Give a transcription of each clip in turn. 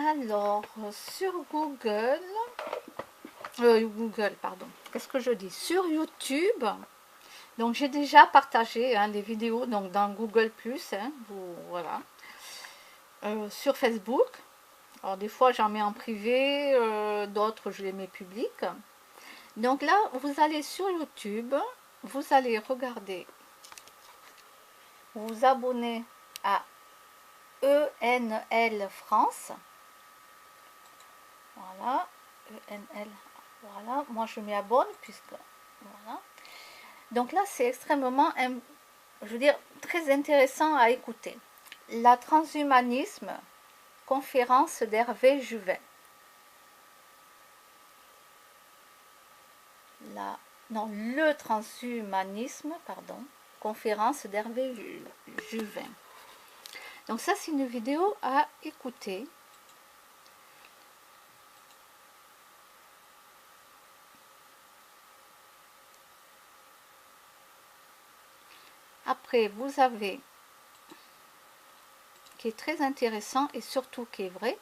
Alors, sur Google, pardon, qu'est-ce que je dis? Sur YouTube, donc j'ai déjà partagé les vidéos donc dans Google+, voilà. Sur Facebook, alors des fois j'en mets en privé, d'autres je les mets publics. Donc là, vous allez sur YouTube, vous allez regarder, vous abonner à ENL France. Voilà, ENL, voilà, moi je m'y abonne puisque, voilà. Donc là, c'est extrêmement, je veux dire, très intéressant à écouter. La transhumanisme, conférence d'Hervé Juvin. Le transhumanisme, pardon, conférence d'Hervé Juvin. Donc ça, c'est une vidéo à écouter. Après, vous avez, qui est très intéressant et surtout qui est vrai.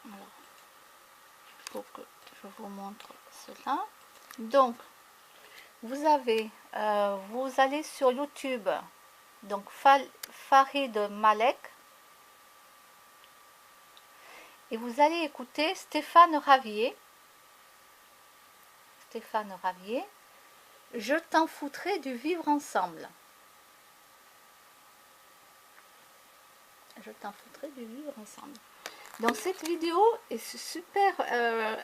Alors, il faut que je vous montre cela. Donc, vous avez, vous allez sur YouTube, donc Farid Malek, et vous allez écouter Stéphane Ravier. Stéphane Ravier, je t'en foutrais du vivre ensemble. Je t'en foutrais du vivre ensemble. Donc cette vidéo est super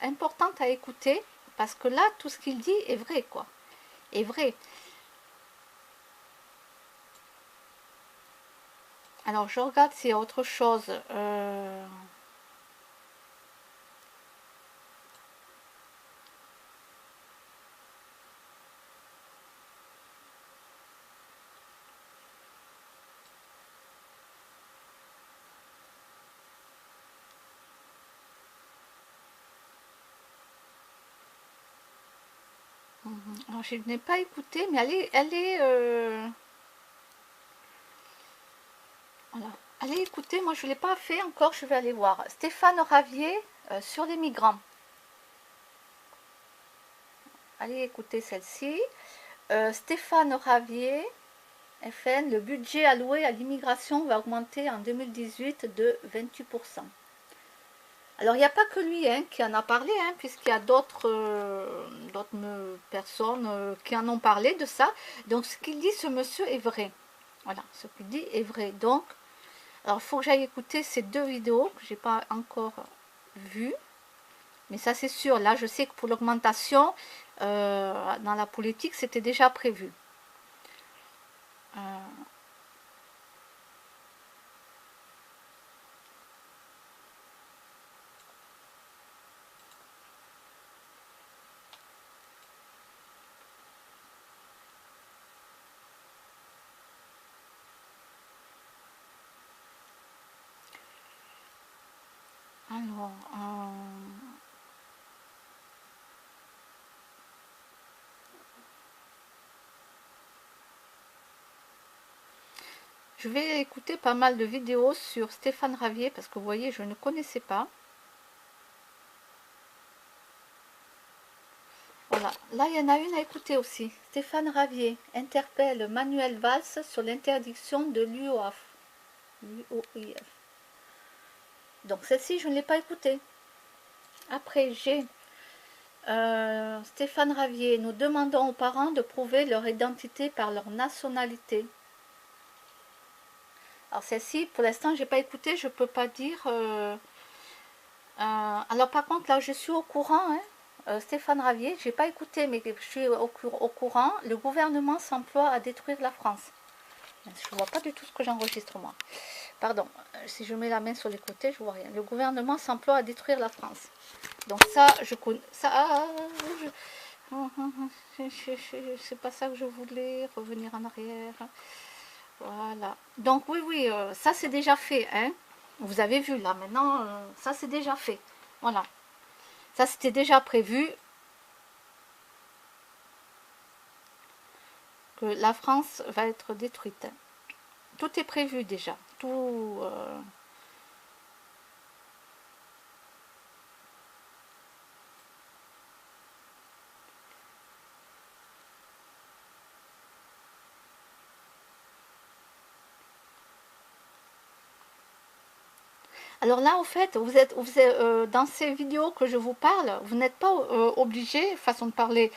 importante à écouter parce que là, tout ce qu'il dit est vrai, quoi. Est vrai. Alors, je regarde s'il y a autre chose. Alors, je n'ai pas écouté, mais voilà. Allez écouter, moi je ne l'ai pas fait encore, je vais aller voir. Stéphane Ravier sur les migrants. Allez écouter celle-ci. Stéphane Ravier, FN, le budget alloué à l'immigration va augmenter en 2018 de 28%. Alors, il n'y a pas que lui qui en a parlé, puisqu'il y a d'autres personnes qui en ont parlé de ça. Donc, ce qu'il dit, ce monsieur, est vrai. Voilà, ce qu'il dit est vrai. Donc, alors, il faut que j'aille écouter ces deux vidéos que je n'ai pas encore vues. Mais ça, c'est sûr. Là, je sais que pour l'augmentation, dans la politique, c'était déjà prévu. Alors, je vais écouter pas mal de vidéos sur Stéphane Ravier parce que vous voyez, je ne connaissais pas. Voilà, là il y en a une à écouter aussi. Stéphane Ravier interpelle Manuel Valls sur l'interdiction de l'UOIF. Donc celle-ci, je ne l'ai pas écoutée. Après, j'ai Stéphane Ravier. Nous demandons aux parents de prouver leur identité par leur nationalité. Alors celle-ci, pour l'instant, je n'ai pas écouté. Je ne peux pas dire. Alors par contre, là, je suis au courant. Stéphane Ravier, je n'ai pas écouté, mais je suis au courant. Le gouvernement s'emploie à détruire la France. Je ne vois pas du tout ce que j'enregistre moi. Pardon, si je mets la main sur les côtés, je ne vois rien. Le gouvernement s'emploie à détruire la France. Donc ça, je connais. Ça, c'est pas ça que je voulais, revenir en arrière. Voilà. Donc oui, oui, ça c'est déjà fait. Vous avez vu là, maintenant, ça c'est déjà fait. Voilà. Ça c'était déjà prévu. Que la France va être détruite. Tout est prévu déjà. surtout alors là, en fait, dans ces vidéos que je vous parle, vous n'êtes pas obligé, façon de parler,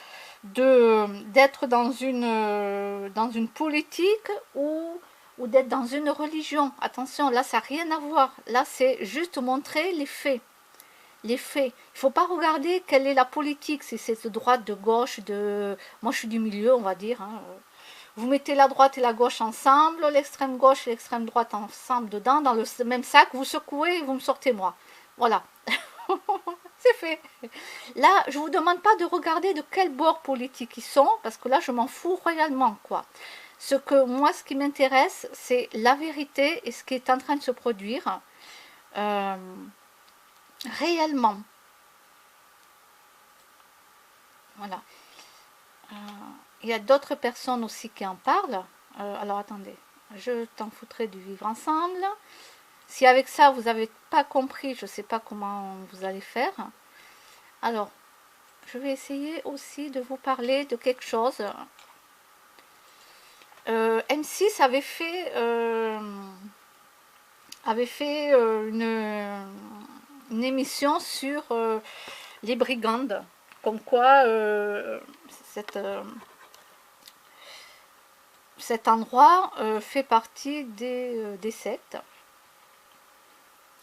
d'être dans une politique ou d'être dans une religion. Attention, là, ça n'a rien à voir. Là, c'est juste montrer les faits. Les faits. Il ne faut pas regarder quelle est la politique, si c'est de droite, de gauche, de... Moi, je suis du milieu, on va dire. Hein. Vous mettez la droite et la gauche ensemble, l'extrême gauche et l'extrême droite ensemble dedans, dans le même sac, vous secouez et vous me sortez moi. Voilà. C'est fait. Là, je ne vous demande pas de regarder de quel bord politique ils sont, parce que là, je m'en fous royalement, quoi. Ce qui m'intéresse, c'est la vérité et ce qui est en train de se produire réellement. Voilà. Il y a d'autres personnes aussi qui en parlent. Alors attendez, je t'en foutrai du vivre ensemble. Si avec ça vous n'avez pas compris, je ne sais pas comment vous allez faire. Alors, je vais essayer aussi de vous parler de quelque chose. M6 avait fait une émission sur les brigandes, comme quoi cet endroit fait partie des sectes.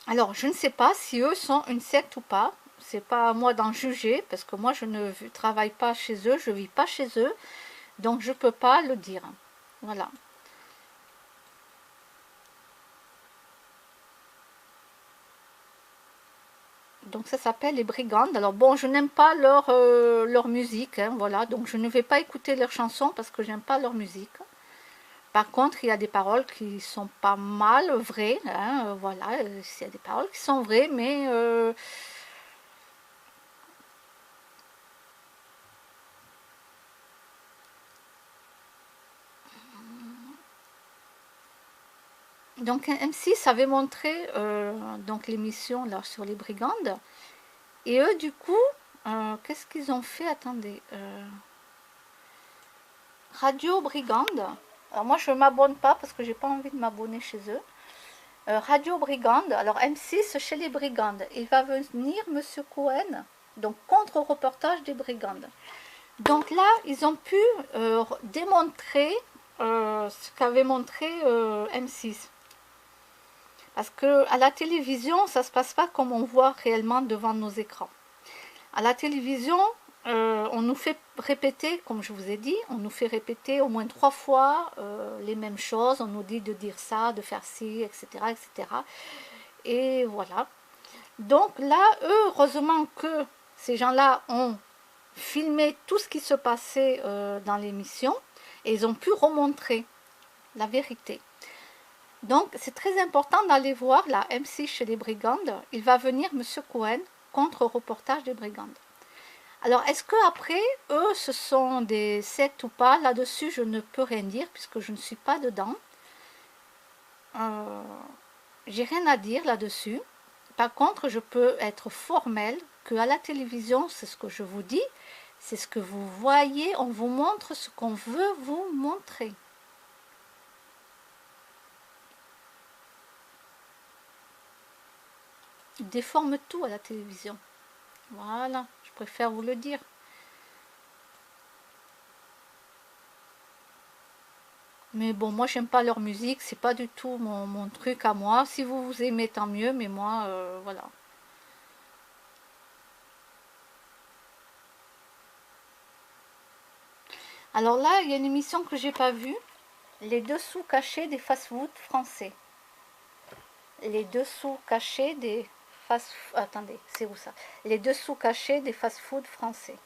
Alors, je ne sais pas si eux sont une secte ou pas. C'est pas à moi d'en juger, parce que moi, je ne travaille pas chez eux, je vis pas chez eux, donc je peux pas le dire. Voilà. Donc ça s'appelle les Brigandes. Alors bon, je n'aime pas leur musique, hein, voilà. Donc je ne vais pas écouter leurs chansons parce que j'aime pas leur musique. Par contre, il y a des paroles qui sont pas mal vraies, hein, voilà. Il y a des paroles qui sont vraies, mais donc M6 avait montré donc l'émission là sur les Brigandes. Et eux, du coup, qu'est-ce qu'ils ont fait? Attendez. Radio Brigande. Alors moi, je ne m'abonne pas parce que j'ai pas envie de m'abonner chez eux. Radio Brigande. Alors M6 chez les Brigandes. Il va venir Monsieur Cohen, donc contre-reportage des Brigandes. Donc là, ils ont pu démontrer ce qu'avait montré M6. Parce que à la télévision, ça ne se passe pas comme on voit réellement devant nos écrans. À la télévision, on nous fait répéter, comme je vous ai dit, on nous fait répéter au moins 3 fois les mêmes choses. On nous dit de dire ça, de faire ci, etc., etc. Et voilà. Donc là, heureusement que ces gens-là ont filmé tout ce qui se passait dans l'émission et ils ont pu remontrer la vérité. Donc c'est très important d'aller voir la M6 chez les Brigandes. Il va venir Monsieur Cohen, contre-reportage des Brigandes. Alors, est-ce qu'après, eux, ce sont des sectes ou pas? Là-dessus, je ne peux rien dire puisque je ne suis pas dedans. J'ai rien à dire là-dessus. Par contre, je peux être formelle qu'à la télévision, c'est ce que je vous dis, c'est ce que vous voyez, on vous montre ce qu'on veut vous montrer. Ils déforment tout à la télévision. Voilà, je préfère vous le dire. Mais bon, moi j'aime pas leur musique, c'est pas du tout mon truc à moi. Si vous vous aimez, tant mieux, mais moi, voilà. Alors là, il y a une émission que j'ai pas vue, les dessous cachés des fast-food français. Les dessous cachés des fast... Attendez, c'est où ça? Les dessous cachés des fast-food français.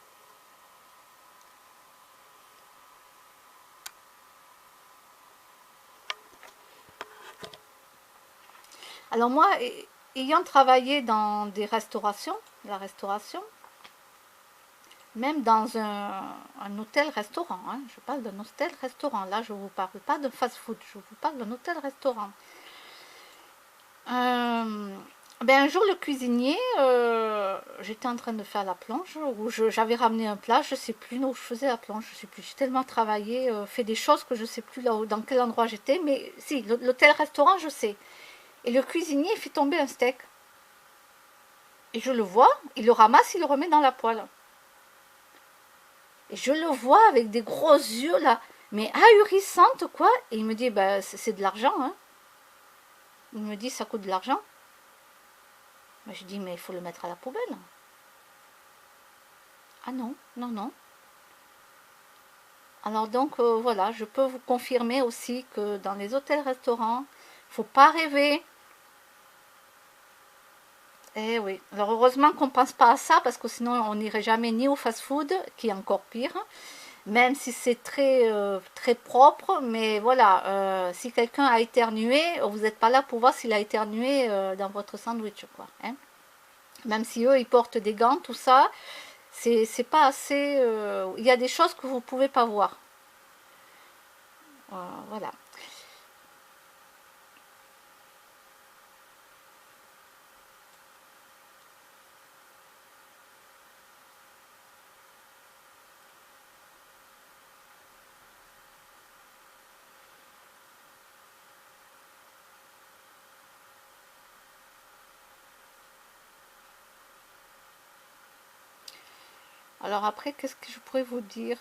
Alors moi, ayant travaillé dans des restaurations, la restauration, même dans un hôtel-restaurant, hein, je parle d'un hôtel-restaurant, là je ne vous parle pas de fast-food, je vous parle d'un hôtel-restaurant. Ben un jour, le cuisinier, j'étais en train de faire la planche, ou j'avais ramené un plat, je sais plus où je faisais la planche, je sais plus. J'ai tellement travaillé, fait des choses que je sais plus là dans quel endroit j'étais, mais si, l'hôtel-restaurant, je sais. Et le cuisinier, il fait tomber un steak. Et je le vois, il le ramasse, il le remet dans la poêle. Et je le vois avec des gros yeux là, mais ahurissantes quoi. Et il me dit, bah, c'est de l'argent, hein. Il me dit, ça coûte de l'argent. Ben, je dis, mais il faut le mettre à la poubelle. Ah non, non, non. Alors donc voilà, je peux vous confirmer aussi que dans les hôtels-restaurants, il ne faut pas rêver. Eh oui, alors heureusement qu'on ne pense pas à ça parce que sinon on n'irait jamais ni au fast-food, qui est encore pire, même si c'est très propre, mais voilà, si quelqu'un a éternué, vous n'êtes pas là pour voir s'il a éternué dans votre sandwich, quoi. Hein. Même si eux, ils portent des gants, tout ça, c'est pas assez... Il y a des choses que vous ne pouvez pas voir. Voilà. Alors après, qu'est-ce que je pourrais vous dire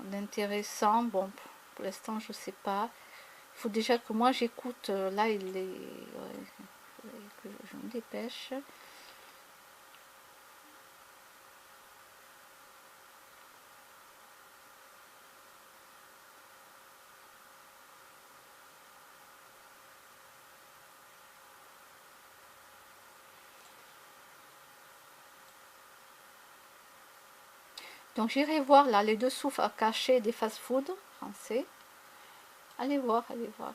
d'intéressant? Bon, pour l'instant, je sais pas. Il faut déjà que moi j'écoute. Là, il est... ouais, que je me dépêche. Donc j'irai voir là les dessous cachés des fast-food français. Allez voir, allez voir.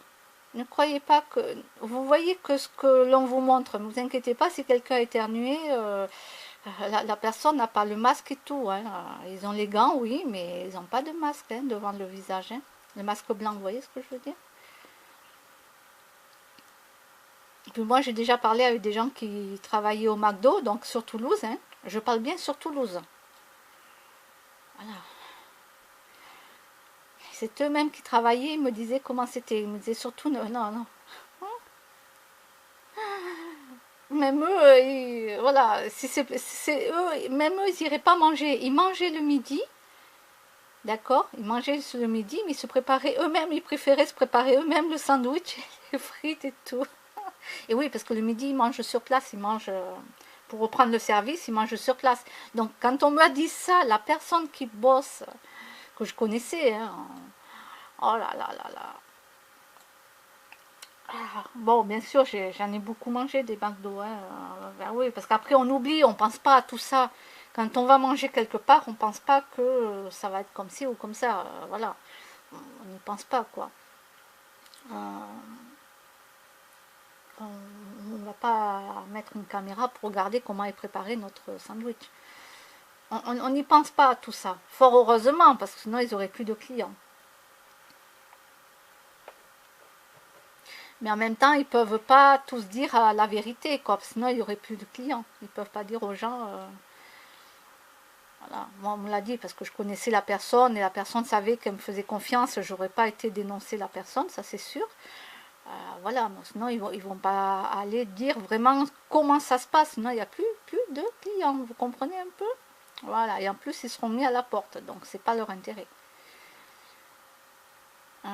Ne croyez pas que... Vous voyez que ce que l'on vous montre, ne vous inquiétez pas si quelqu'un a éternué, la personne n'a pas le masque et tout. Hein. Ils ont les gants, oui, mais ils n'ont pas de masque hein, devant le visage. Hein. Le masque blanc, vous voyez ce que je veux dire? Puis moi, j'ai déjà parlé avec des gens qui travaillaient au McDo, donc sur Toulouse. Hein. Je parle bien sur Toulouse. Voilà. C'est eux-mêmes qui travaillaient, ils me disaient comment c'était. Ils me disaient surtout, non, non, non. Même eux, voilà, si c'est eux, même eux, ils n'iraient pas manger. Ils mangeaient le midi, d'accord? Ils mangeaient le midi, mais ils se préparaient eux-mêmes, ils préféraient se préparer eux-mêmes le sandwich, les frites et tout. Et oui, parce que le midi, ils mangent sur place, ils mangent, pour reprendre le service, ils mangent sur place. Donc, quand on m'a dit ça, la personne qui bosse, que je connaissais, hein, oh là là là là. Ah, bon, bien sûr, j'en ai beaucoup mangé des McDo. Hein. Ben oui, parce qu'après, on oublie, on pense pas à tout ça. Quand on va manger quelque part, on pense pas que ça va être comme ci ou comme ça. Voilà, on n'y pense pas, quoi. Euh, on ne va pas mettre une caméra pour regarder comment est préparé notre sandwich. On n'y pense pas à tout ça. Fort heureusement, parce que sinon, ils auraient plus de clients. Mais en même temps, ils peuvent pas tous dire la vérité, quoi. Sinon, il y aurait plus de clients. Ils peuvent pas dire aux gens, voilà. Moi, on me l'a dit parce que je connaissais la personne et la personne savait qu'elle me faisait confiance. J'aurais pas été dénoncer la personne, ça c'est sûr. Voilà. Mais sinon, ils vont pas aller dire vraiment comment ça se passe. Sinon, il n'y a plus de clients. Vous comprenez un peu? Voilà. Et en plus, ils seront mis à la porte. Donc, c'est pas leur intérêt. Euh,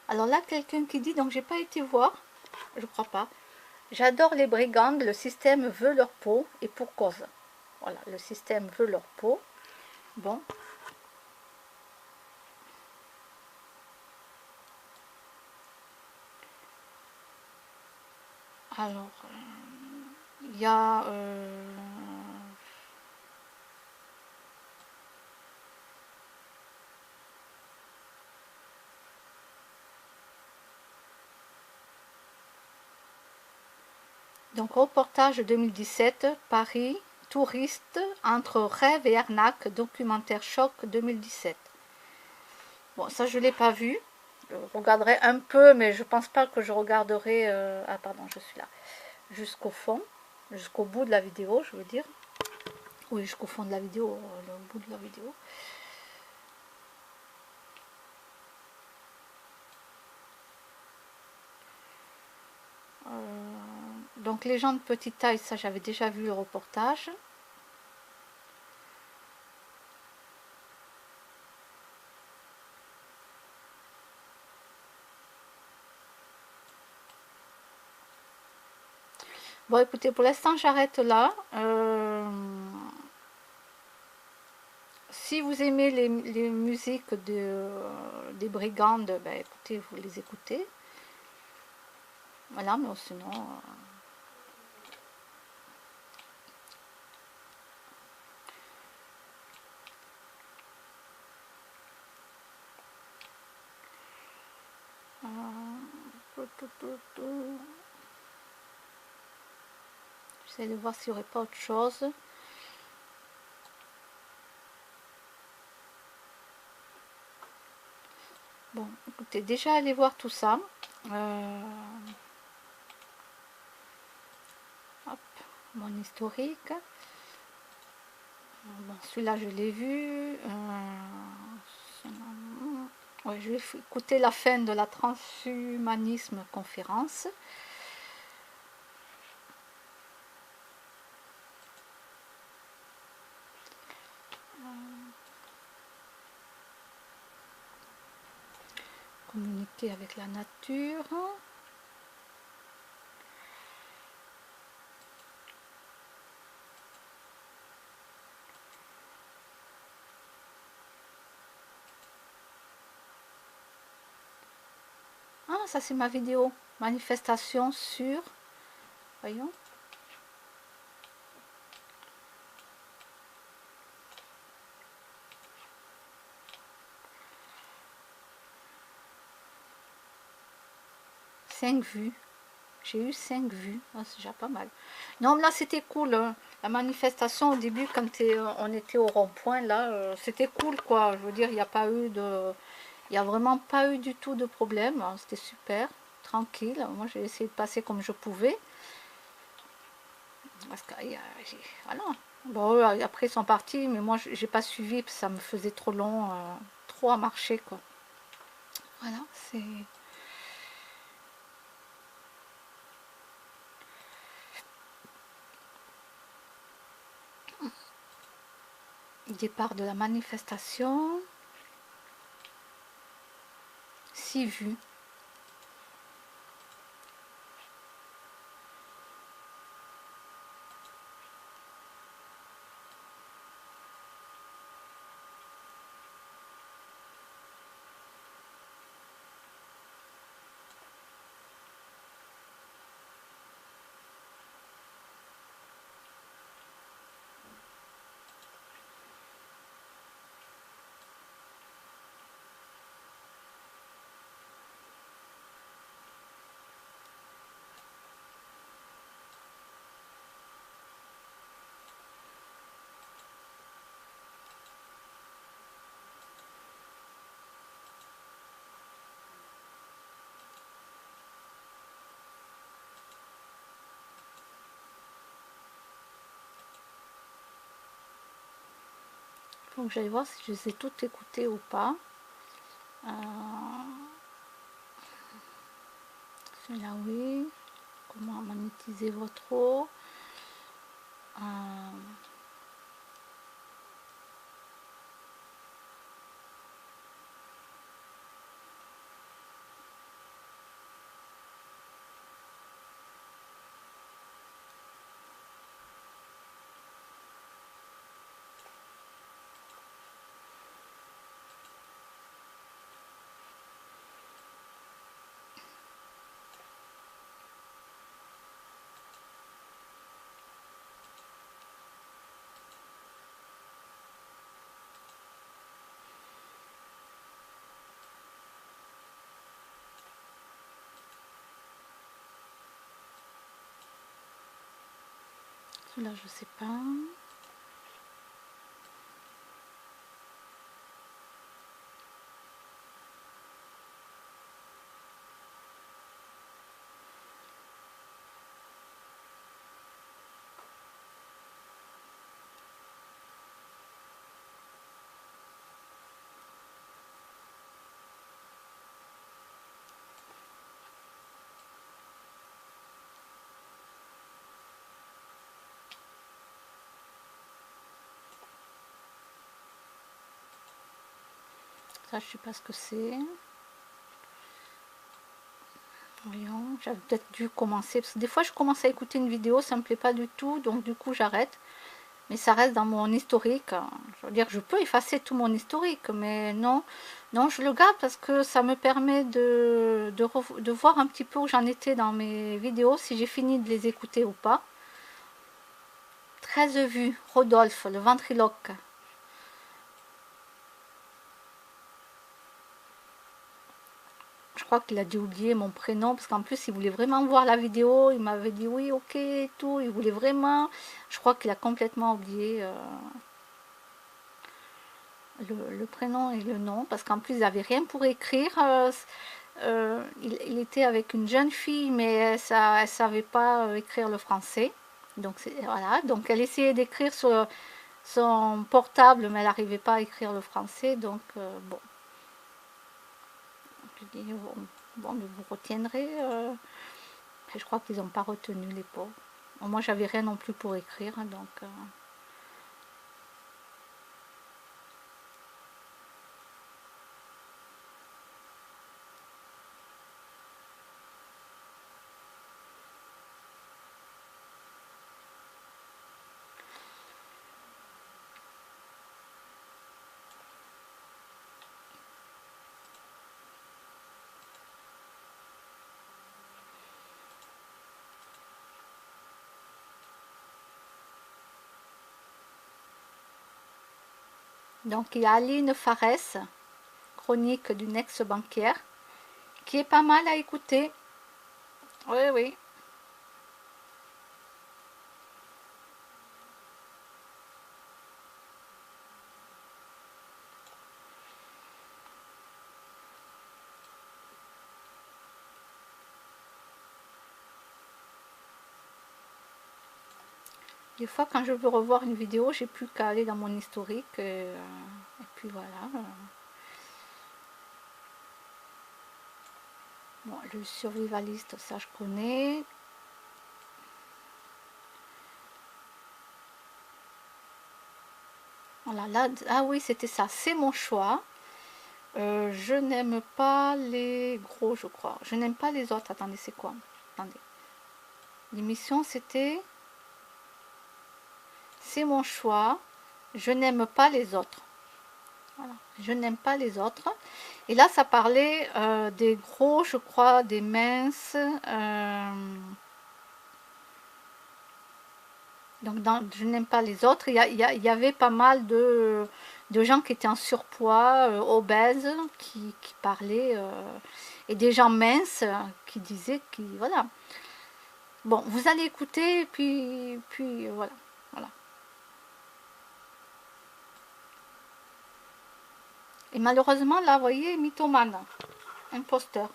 alors là, quelqu'un qui dit, donc j'ai pas été voir, je crois pas. J'adore les brigandes, le système veut leur peau et pour cause. Voilà, le système veut leur peau. Bon. Alors, il y a... donc, reportage 2017, Paris, touriste, entre rêve et arnaque, documentaire choc 2017. Bon, ça, je ne l'ai pas vu. Je regarderai un peu, mais je pense pas que je regarderai... ah, pardon, je suis là. Jusqu'au fond, jusqu'au bout de la vidéo, je veux dire. Oui, jusqu'au fond de la vidéo, le bout de la vidéo. Donc, les gens de petite taille, ça, j'avais déjà vu le reportage. Bon, écoutez, pour l'instant, j'arrête là. Si vous aimez les musiques des Brigandes, ben, écoutez, vous les écoutez. Voilà, mais sinon... j'essaie de voir s'il n'y aurait pas autre chose. Bon, écoutez, déjà allez voir tout ça. Hop, mon historique. Bon, celui-là, je l'ai vu. Ouais, je vais écouter la fin de la transhumanisme conférence. Communiquer avec la nature. Ah, ça c'est ma vidéo. Manifestation sur... Voyons. Cinq vues. J'ai eu 5 vues. Ah, c'est déjà pas mal. Non, là c'était cool. Hein. La manifestation au début, quand on était au rond-point, là, c'était cool quoi. Je veux dire, il n'y a pas eu de... Il n'y a vraiment pas eu du tout de problème. C'était super. Tranquille. Moi, j'ai essayé de passer comme je pouvais. Parce que, voilà. Bon, après, ils sont partis, mais moi, j'ai pas suivi, parce que ça me faisait trop long, trop à marcher, quoi. Voilà, c'est... Départ de la manifestation. 6 vues. Donc j'allais voir si je les ai toutes écoutées ou pas. Celui-là, oui. Comment monétiser votre eau. Là, je sais pas. Ça, je sais pas ce que c'est. Voyons, j'avais peut-être dû commencer. Parce que des fois, je commence à écouter une vidéo, ça me plaît pas du tout. Donc, du coup, j'arrête. Mais ça reste dans mon historique. Je veux dire, je peux effacer tout mon historique. Mais non, non, je le garde parce que ça me permet de voir un petit peu où j'en étais dans mes vidéos. Si j'ai fini de les écouter ou pas. 13 vues. Rodolphe, le ventriloque. Je crois qu'il a dû oublier mon prénom parce qu'en plus il voulait vraiment voir la vidéo, il m'avait dit oui ok et tout, il voulait vraiment, je crois qu'il a complètement oublié le prénom et le nom parce qu'en plus il n'avait rien pour écrire, il était avec une jeune fille mais elle ne savait pas écrire le français, donc voilà, donc elle essayait d'écrire sur son portable mais elle n'arrivait pas à écrire le français, donc bon, je dis bon, mais vous retiendrez. Et je crois qu'ils n'ont pas retenu les pauvres. Moi, j'avais rien non plus pour écrire, donc... Donc, il y a Aline Farès, chronique d'une ex-banquière, qui est pas mal à écouter. Oui, oui. Des fois, quand je veux revoir une vidéo, j'ai plus qu'à aller dans mon historique. Et puis voilà. Bon, le survivaliste, ça je connais. Voilà, là, ah oui, c'était ça. C'est mon choix. Je n'aime pas les gros, je crois. Je n'aime pas les autres. Attendez, c'est quoi? Attendez. L'émission, c'était... C'est mon choix. Je n'aime pas les autres. Voilà. Je n'aime pas les autres. Et là, ça parlait des gros, je crois, des minces. Donc, je n'aime pas les autres. Il y avait pas mal de gens qui étaient en surpoids, obèses, qui parlaient. Et des gens minces qui disaient voilà. Bon, vous allez écouter, et puis voilà. Voilà. Et malheureusement, là, vous voyez, mythomane, imposteur.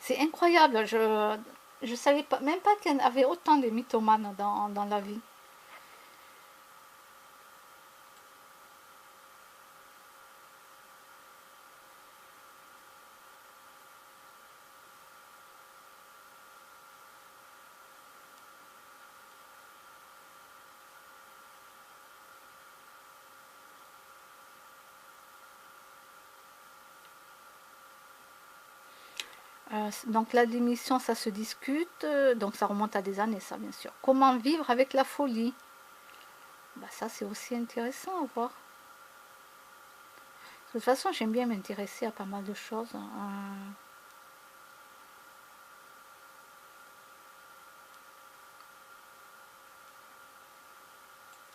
C'est incroyable, je savais pas, même pas qu'il y en avait autant de mythomanes dans la vie. Donc la démission, ça se discute, donc ça remonte à des années, ça bien sûr. Comment vivre avec la folie? Bah, ça c'est aussi intéressant à voir. De toute façon, j'aime bien m'intéresser à pas mal de choses.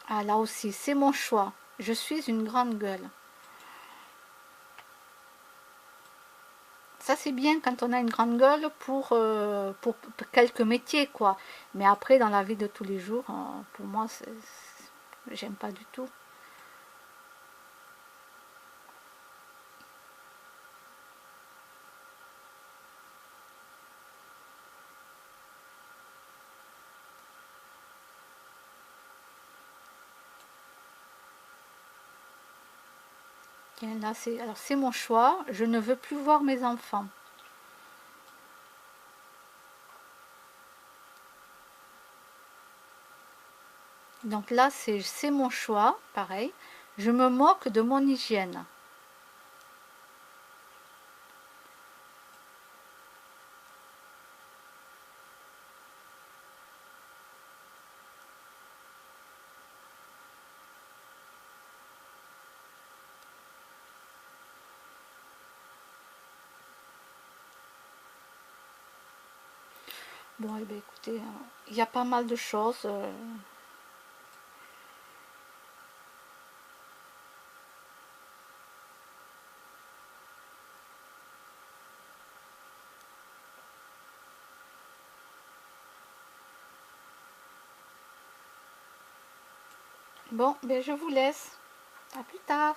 Ah, là aussi, c'est mon choix. Je suis une grande gueule. Ça c'est bien quand on a une grande gueule pour quelques métiers quoi. Mais après dans la vie de tous les jours, pour moi j'aime pas du tout. Tiens, là alors c'est mon choix, je ne veux plus voir mes enfants. Donc là c'est mon choix, pareil. Je me moque de mon hygiène. Bon, eh bien, écoutez, il y a pas mal de choses. Bon, ben je vous laisse. À plus tard.